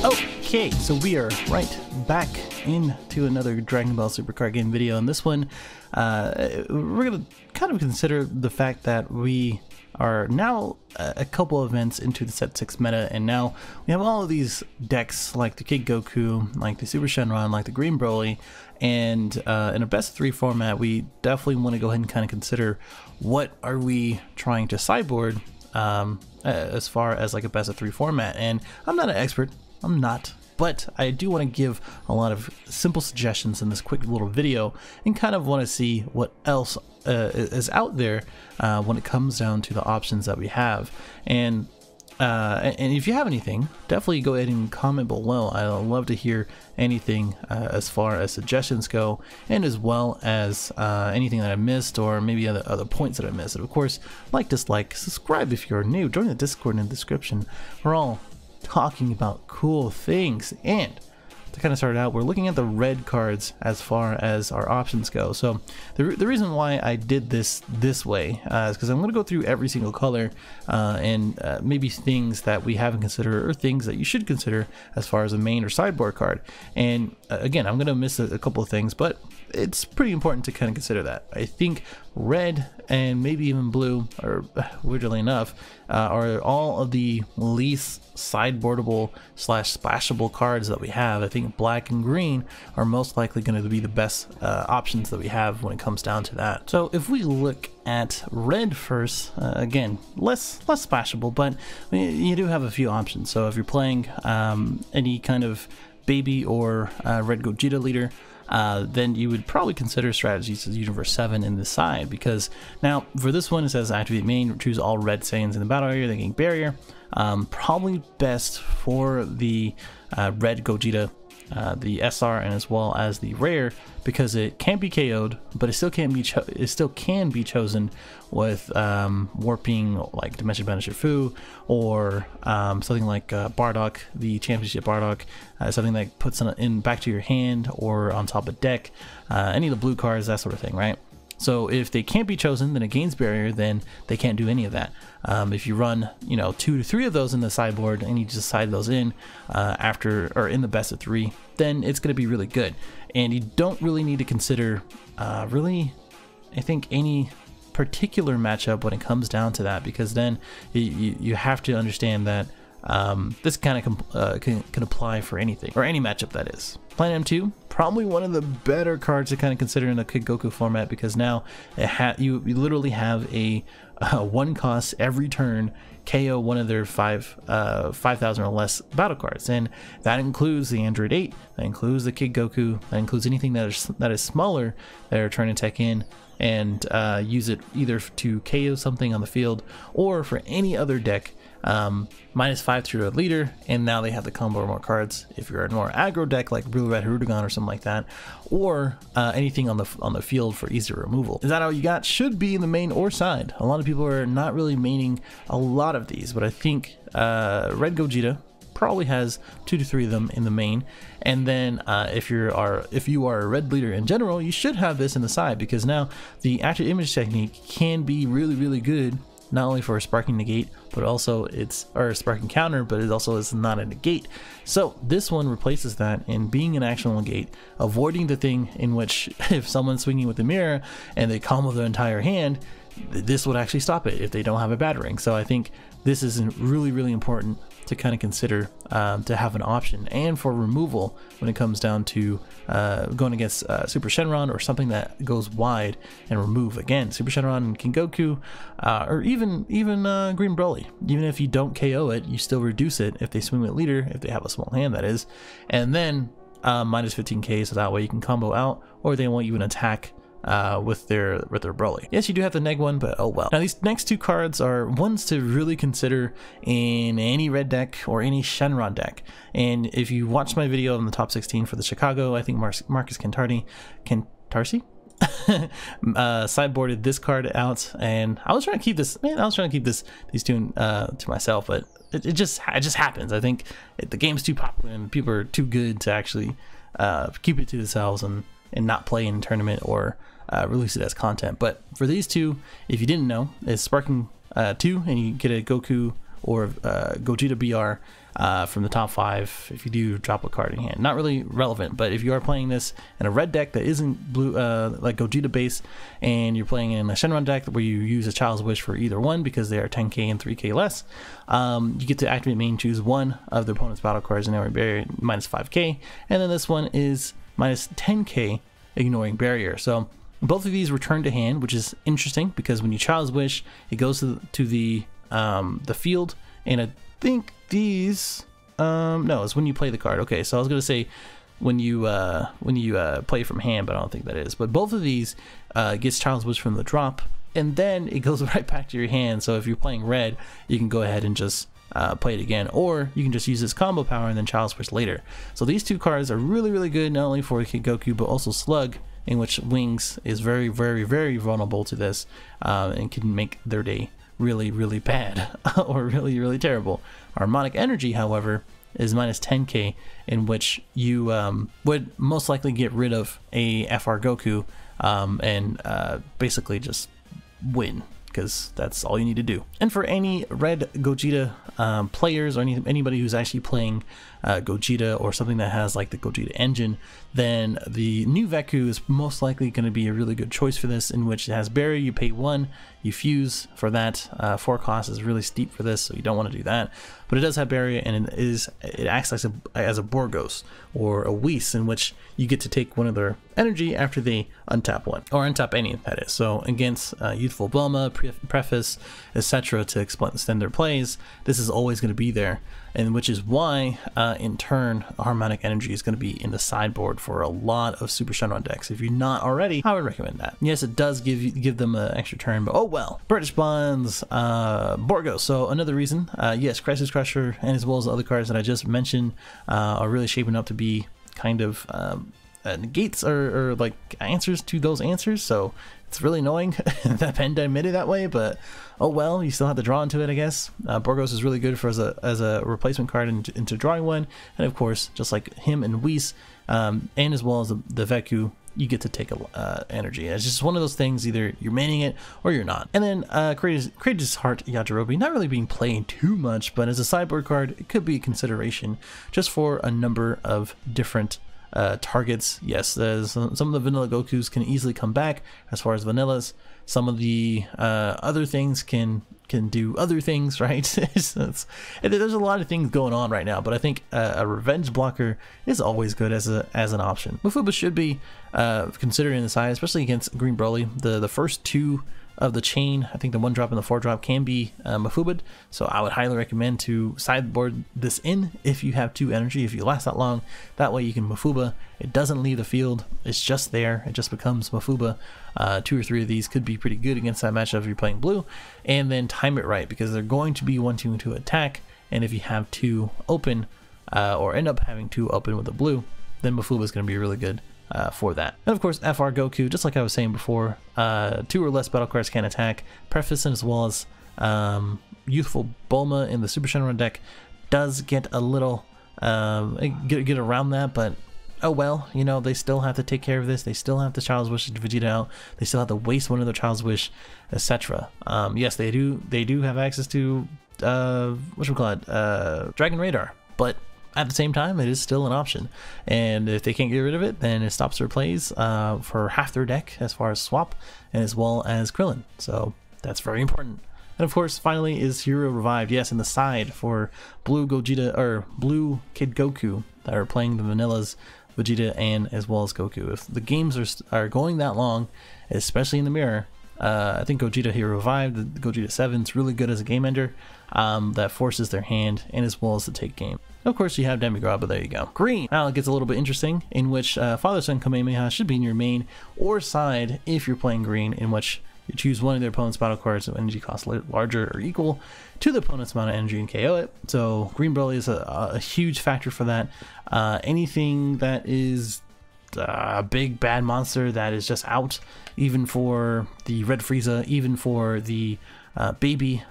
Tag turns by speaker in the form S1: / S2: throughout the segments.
S1: Okay, so we are right back into another Dragon Ball Super Card Game video. In this one, we're going to kind of consider the fact that we are now a couple events into the set 6 meta, and now we have all of these decks like the Kid Goku, like the Super Shenron, like the Green Broly, and in a best of 3 format, we definitely want to go ahead and kind of consider what are we trying to sideboard as far as like a best of 3 format. And I'm not an expert, I'm not, but I do want to give a lot of simple suggestions in this quick little video and kind of want to see what else is out there when it comes down to the options that we have. And if you have anything, definitely go ahead and comment below. I love to hear anything as far as suggestions go, and as well as anything that I missed, or maybe other points that I missed. And of course, like, dislike, subscribe if you're new, join the Discord in the description. We're all talking about cool things. And to kind of start out, we're looking at the red cards as far as our options go. So the reason why I did this way is because I'm going to go through every single color and maybe things that we haven't considered or things that you should consider as far as a main or sideboard card. And again, I'm going to miss a couple of things, but it's pretty important to kind of consider that. I think red and maybe even blue, or weirdly enough, are all of the least sideboardable / splashable cards that we have. I think black and green are most likely going to be the best options that we have when it comes down to that. So if we look at red first, again, less splashable, but you do have a few options. So if you're playing any kind of baby or red Gogeta leader, then you would probably consider strategies as Universe 7 in the side, because now for this one it says activate main, choose all red Saiyans in the battle area, then gain barrier. Probably best for the red Gogeta, the SR, and as well as the rare, because it can't be KO'd, but it still can be chosen with warping like Dimension Banisher Fu, or something like Bardock, the Championship Bardock, something that puts in back to your hand or on top of deck, any of the blue cards, that sort of thing, right? So if they can't be chosen, then it gains barrier, then they can't do any of that. If you run, 2 to 3 of those in the sideboard and you just side those in after, or in the best of 3, then it's going to be really good. And you don't really need to consider really, I think, any particular matchup when it comes down to that, because then you have to understand that this kind of can apply for anything, or any matchup that is. Plan M2, probably one of the better cards to kind of consider in the Kid Goku format, because now you literally have a 1 cost every turn KO one of their 5,000 or less battle cards, and that includes the Android 8, that includes the Kid Goku, that includes anything that is smaller that are trying to tech in and use it either to KO something on the field or for any other deck. -5 to your leader, and now they have the combo more cards if you're a more aggro deck like Blue Red Hirudegan or something like that, or anything on the field for easy removal. Is that all you got? Should be in the main or side. A lot of people are not really maining a lot of these, but I think Red Gogeta probably has 2 to 3 of them in the main, and then if you are a red leader in general, you should have this in the side, because now the active image technique can be really good, not only for a sparking negate, but also or sparking counter, but it also is not a negate. So this one replaces that in being an actual negate, avoiding the thing in which if someone's swinging with the mirror and they combo their entire hand, this would actually stop it if they don't have a battering. So I think this is really important to kind of consider to have an option, and for removal when it comes down to going against Super Shenron or something that goes wide and remove. Again, Super Shenron and King Goku, or even Green Broly. Even if you don't KO it, you still reduce it if they swing with leader, if they have a small hand, that is. And then -15k, so that way you can combo out, or they won't even attack with their Broly. Yes, you do have the neg one, but oh well. Now these next 2 cards are ones to really consider in any red deck or any Shenron deck. And if you watched my video on the top 16 for the Chicago, I think Marcus Cantarsi sideboarded this card out, and I was trying to keep this. Man, I was trying to keep these 2 to myself, but it just happens. I think the game's too popular and people are too good to actually keep it to themselves and not play in a tournament or release it as content. But for these 2, if you didn't know, it's Sparking 2, and you get a Goku or Gogeta BR from the top 5 if you do drop a card in hand. Not really relevant, but if you are playing this in a red deck that isn't blue, like Gogeta base, and you're playing in a Shenron deck where you use a Child's Wish for either one because they are 10k and 3k less, you get to activate main, choose one of the opponent's battle cards and area barrier minus 5k, and then this one is minus 10k ignoring barrier. So both of these return to hand, which is interesting because when you Child's Wish, it goes to the field, and I think these no, it's when you play the card. Okay, so I was gonna say when you play from hand, but I don't think that is. But both of these gets Child's Wish from the drop, and then it goes right back to your hand. So if you're playing red, you can go ahead and just play it again, or you can just use this combo power and then Child's Wish later. So these two cards are really, really good, not only for Kid Goku, but also Slug, in which Wings is very, very, very vulnerable to this, and can make their day really, really bad or really, really terrible. Harmonic Energy, however, is minus 10k, in which you would most likely get rid of a FR Goku and basically just win, because that's all you need to do. And for any red Gogeta players, or anybody who's actually playing Gogeta or something that has like the Gogeta engine, then the new Veku is most likely going to be a really good choice for this, in which it has barrier, you pay 1, you fuse for that. 4 cost is really steep for this, so you don't want to do that. But it does have barrier, and it acts as a Borgos or a Whis, in which you get to take one of their energy after they untap one, or untap any, that is. So against Youthful Bulma, Preface, etc., to extend their plays, this is always going to be there, and which is why in turn Harmonic Energy is going to be in the sideboard for a lot of Super Shenron decks. If you're not already, I would recommend that. Yes, it does give them an extra turn, but oh well. British Bonds, Borgos. So another reason, yes, Crisis Crusher, and as well as the other cards that I just mentioned, are really shaping up to be kind of negates or like answers to those answers. So it's really annoying that Panda made it that way, but oh well, you still have to draw into it, I guess. Borgos is really good for as a replacement card into drawing one, and of course, just like him and Whis, and as well as the Veku, you get to take energy. It's just one of those things, either you're manning it or you're not. And then Courageous Heart Yajirobe, not really being played too much, but as a sideboard card, it could be a consideration just for a number of different targets. Yes, some of the vanilla Gokus can easily come back as far as vanillas. Some of the other things can do other things, right? There's a lot of things going on right now, but I think a revenge blocker is always good as an option. Mafuba should be considered in the side, especially against Green Broly. The first 2 of the chain, I think the 1-drop and the 4-drop can be Mafuba'd, so I would highly recommend to sideboard this in if you have 2 energy, if you last that long. That way you can Mafuba. It doesn't leave the field, it's just there, it just becomes Mafuba. 2 or 3 of these could be pretty good against that matchup if you're playing blue, and then time it right, because they're going to be wanting to attack, and if you have 2 open, or end up having 2 open with the blue, then Mafuba is going to be really good for that. And of course, FR Goku, just like I was saying before, 2 or less battle cards can attack. Preface, as well as Youthful Bulma in the Super Shenron deck, does get a little get around that, but oh well, you know, they still have to take care of this. They still have to Child's Wish Vegeta out. They still have to waste one of their Child's Wish, etc. Yes, they do have access to Dragon Radar, but at the same time, it is still an option, and if they can't get rid of it, then it stops their plays for half their deck as far as swap, and as well as Krillin. So that's very important. And of course, finally is Hero Revived. Yes, in the side for Blue Gogeta, or Blue Kid Goku, that are playing the vanillas, Vegeta, and as well as Goku. If the games are going that long, especially in the mirror, I think Gogeta Hero Revived, the Gogeta 7 is really good as a game ender that forces their hand, and as well as the take game. Of course, you have Demigod, but there you go. Green. Now it gets a little bit interesting, in which Father-Son Kamehameha should be in your main or side if you're playing green, in which you choose one of their opponent's battle cards with energy cost larger or equal to the opponent's amount of energy and KO it. So Green Broly is a huge factor for that. Anything that is a big bad monster that is just out, even for the Red Frieza, even for the baby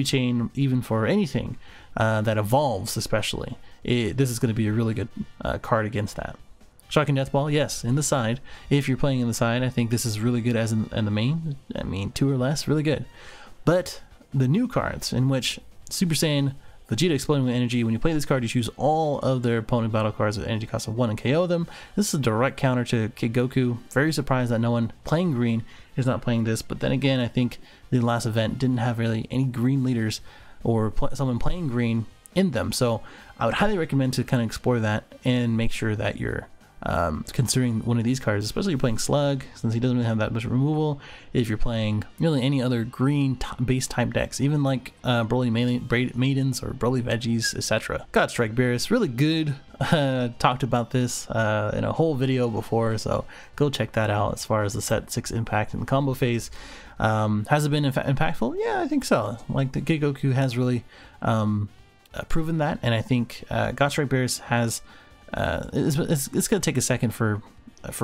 S1: chain, even for anything that evolves, especially, this is going to be a really good card against that. Shocking Death Ball, yes, in the side. If you're playing in the side, I think this is really good as in the main. I mean, 2 or less, really good. But the new cards, in which Super Saiyan, Vegeta exploding with energy. When you play this card, you choose all of their opponent battle cards with energy cost of 1 and KO them. This is a direct counter to Kid Goku. Very surprised that no one playing green is not playing this, but then again, I think the last event didn't have really any green leaders or someone playing green in them, so I would highly recommend to kind of explore that and make sure that you're considering one of these cards, especially if you're playing Slug, since he doesn't really have that much removal. If you're playing really any other green base type decks, even like Broly Maidens or Broly Veggies, etc. God Strike Beerus, really good. Talked about this in a whole video before, so go check that out. As far as the set 6 impact in the combo phase, has it been impactful? Yeah, I think so. Like the Kid Goku has really proven that, and I think God Strike Beerus has. It's going to take a second for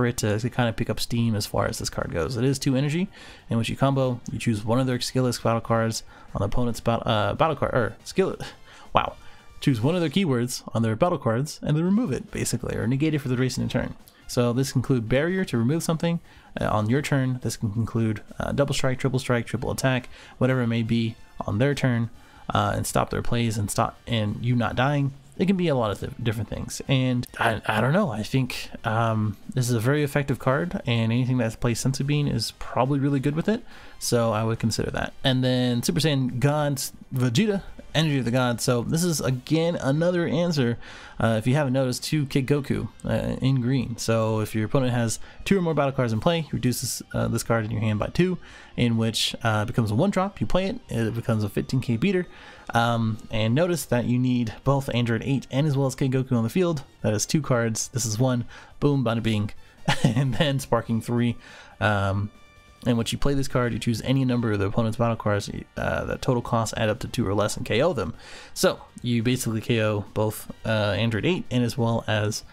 S1: it to kind of pick up steam as far as this card goes. It is 2 energy, in which you combo. You choose one of their skill list battle cards on the opponent's battle card, or skill. Wow. Choose one of their keywords on their battle cards and then remove it, basically, or negate it for the duration of the turn. So this can include barrier to remove something on your turn. This can include double strike, triple attack, whatever it may be on their turn, and stop their plays and you not dying. It can be a lot of different things, and I don't know. I think this is a very effective card, and anything that plays Senzu Bean is probably really good with it, so I would consider that. And then Super Saiyan Gods Vegeta, Energy of the Gods. So this is again another answer, if you haven't noticed, to Kid Goku in green. So if your opponent has 2 or more battle cards in play, reduce this card in your hand by 2, in which it becomes a 1-drop. You play it, it becomes a 15k beater. And notice that you need both Android 8 and as well as Kid Goku on the field. That is 2 cards. This is 1. Boom, bada bing. And then sparking 3. In which you play this card, you choose any number of the opponent's battle cards that total cost add up to 2 or less and KO them. So you basically KO both Android 8 and as well as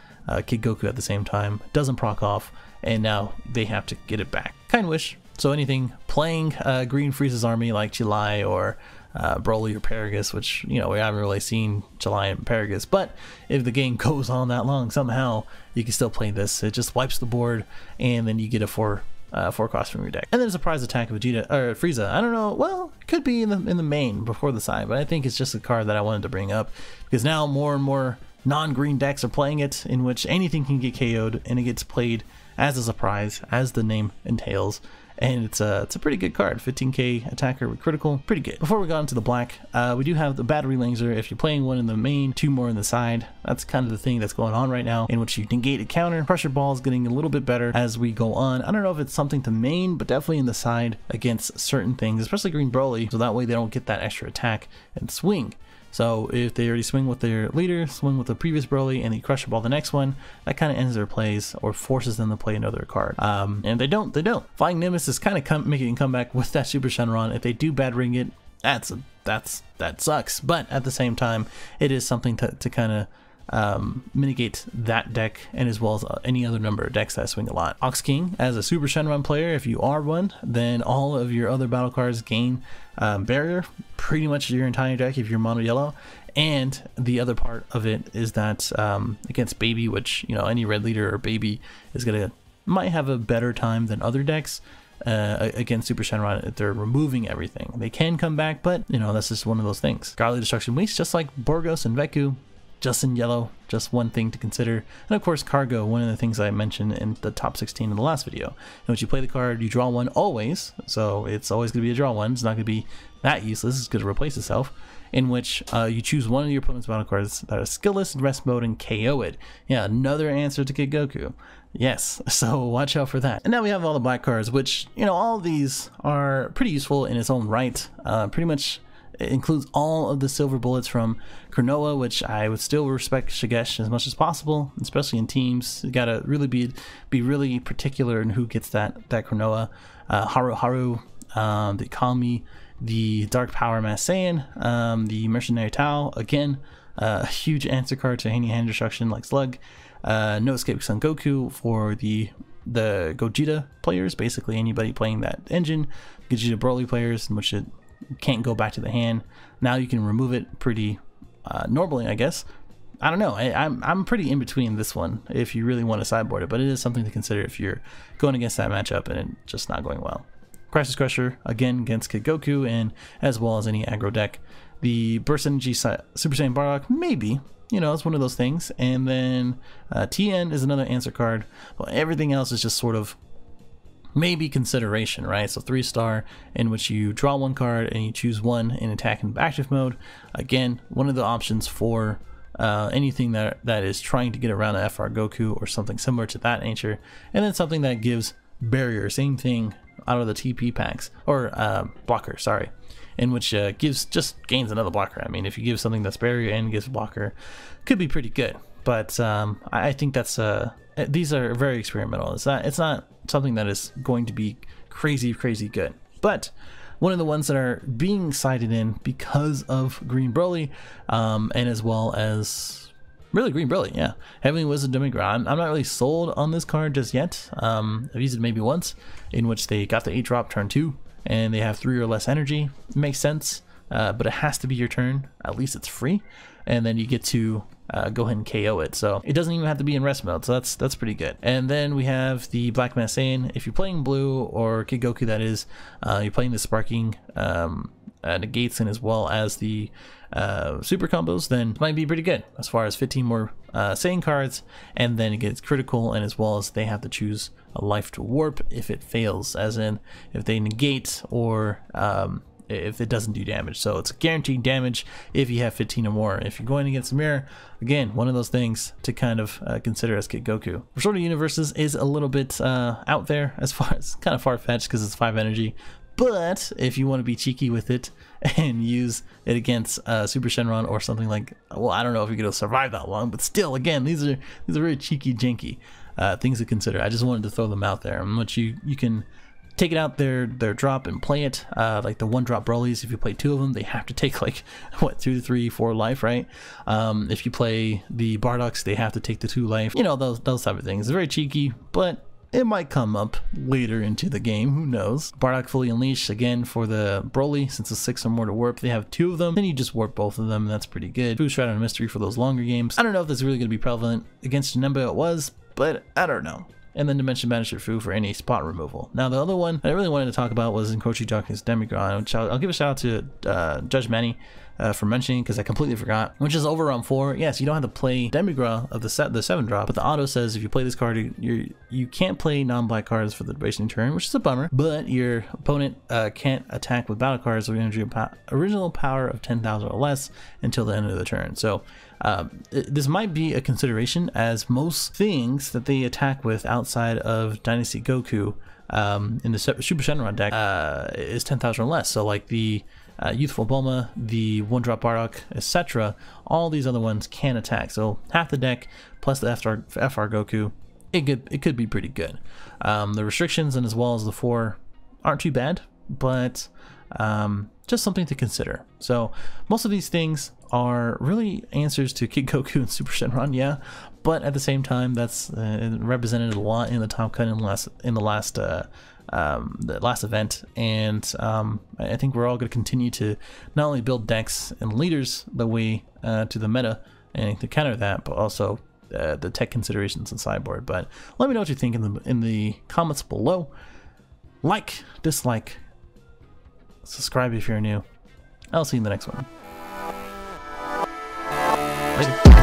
S1: Kid Goku at the same time. Doesn't proc off, and now they have to get it back. Kind wish. So anything playing Green Frieza's army like July or Broly or Paragus, which, you know, we haven't really seen July and Paragus, but if the game goes on that long, somehow you can still play this. It just wipes the board, and then you get a 4 cost from your deck. And then a surprise attack of Vegeta or Frieza. I don't know. Well, it could be in the main before the side, but I think it's just a card that I wanted to bring up because now more and more non-green decks are playing it, in which anything can get KO'd, and it gets played as a surprise, as the name entails. And it's a pretty good card. 15k attacker with critical, pretty good. Before we got into the black, we do have the battery laser. If you're playing 1 in the main, 2 more in the side. That's kind of the thing that's going on right now, in which you negate a counter. Pressure ball is getting a little bit better as we go on. I don't know if it's something to main, but definitely in the side against certain things, especially Green Broly, so that way they don't get that extra attack and swing. So if they already swing with their leader, swing with the previous Broly, and they crush the ball the next one, that kind of ends their plays or forces them to play another card. And they don't. Flying Nimbus is kind of making a comeback with that Super Shenron. If they do bad ring it, that sucks. But at the same time, it is something to kind of mitigate that deck, and as well as any other number of decks that swing a lot. Ox King, as a Super Shenron player, if you are one, then all of your other battle cards gain barrier, pretty much your entire deck if you're mono yellow. And the other part of it is that against Baby, which, you know, any red leader or Baby is might have a better time than other decks against Super Shenron if they're removing everything. They can come back, but, you know, that's just one of those things. Godly Destruction Waste, just like Borgos and Veku, just in yellow, just one thing to consider. And of course, Cargo, one of the things I mentioned in the top 16 in the last video. In which you play the card, you draw 1 always, so it's always going to be a draw 1. It's not going to be that useless. It's going to replace itself. In which you choose one of your opponent's battle cards that are skillless, rest mode, and KO it. Yeah, another answer to Kid Goku. Yes, so watch out for that. And now we have all the black cards, which, you know, all of these are pretty useful in its own right. Pretty much it includes all of the silver bullets from Cronoa, which I would still respect Shigesh as much as possible, especially in teams. You gotta really be really particular in who gets that Cronoa. Haru, the Kami, the Dark Power Mass Saiyan, the Mercenary Tao, again, a huge answer card to any hand destruction like Slug. No Escape Son Goku for the Gogeta players, basically anybody playing that engine. Gogeta Broly players, in which it can't go back to the hand. Now you can remove it pretty normally, I guess. I don't know. I'm pretty in between this one if you really want to sideboard it, but it is something to consider if you're going against that matchup and it's just not going well. Crisis Crusher, again against Kid Goku, and as well as any aggro deck. The Burst Energy Super Saiyan Bardock, maybe. You know, it's one of those things. And then TN is another answer card. Well, everything else is just sort of maybe consideration, right? So 3-star, in which you draw one card and you choose one in attack and active mode. Again, one of the options for anything that is trying to get around a FR Goku or something similar to that nature. And then something that gives barrier, same thing out of the TP packs, or blocker, sorry, in which just gains another blocker. I mean, if you give something that's barrier and gives blocker, could be pretty good. But I think that's these are very experimental. It's not something that is going to be crazy good. But one of the ones that are being cited in because of Green Broly, and as well as really Green Broly, yeah, Heavenly Wisdom Demigod. I'm not really sold on this card just yet. I've used it maybe once, in which they got the 8-drop turn 2, and they have 3 or less energy. It makes sense, but it has to be your turn. At least it's free, and then you get to go ahead and KO it. So it doesn't even have to be in rest mode, so that's pretty good. And then we have the Black Mass Saiyan. If you're playing blue, or Kid Goku that is, you're playing the sparking negates and as well as the super combos, then it might be pretty good as far as 15 more Saiyan cards, and then it gets critical, and as well as they have to choose a life to warp if it fails, as in if they negate or if it doesn't do damage. So it's guaranteed damage if you have 15 or more. If you're going against Mirror, again, one of those things to kind of consider as Kid Goku. Restored Universes is a little bit out there, as far as kind of far-fetched because it's 5 energy. But if you want to be cheeky with it and use it against Super Shenron or something like, well, I don't know if you're going to survive that long, but still, again, these are very cheeky, janky things to consider. I just wanted to throw them out there, in which you can take it out their drop and play it, like the 1-drop Brolys. If you play 2 of them, they have to take like what, 2, 3, 4 life, right? If you play the Bardocks, they have to take the 2 life. You know, those type of things. It's very cheeky, but it might come up later into the game, who knows. Bardock Fully Unleashed, again, for the Broly, since it's 6 or more to warp, they have 2 of them, then you just warp both of them, and that's pretty good. Food Shroud and Mystery for those longer games. I don't know if that's really going to be prevalent against Janemba. It was, but I don't know. And then Dimension Banisher Fu for any spot removal. Now the other one I really wanted to talk about was Encroaching Darkness Demigod, which I'll give a shout out to Judge Manny for mentioning, because I completely forgot, which is over on 4. Yes, you don't have to play Demigod of the 7-drop, but the auto says if you play this card, you can't play non-black cards for the duration of turn, which is a bummer, but your opponent can't attack with battle cards with original power of 10,000 or less until the end of the turn. So this might be a consideration, as most things that they attack with outside of Dynasty Goku in the Super Shenron deck is 10,000 or less. So like the Youthful Bulma, the 1-drop Bardock, etc., all these other ones can attack. So half the deck plus the FR Goku, it could be pretty good. The restrictions and as well as the 4 aren't too bad, but just something to consider. So most of these things are really answers to Kid Goku and Super Shenron, yeah, but at the same time, that's represented a lot in the top cut in the last event, and I think we're all going to continue to not only build decks and leaders the way to the meta and to counter that, but also the tech considerations in Sideboard. But let me know what you think in the comments below. Like, dislike, subscribe if you're new. I'll see you in the next one. Later.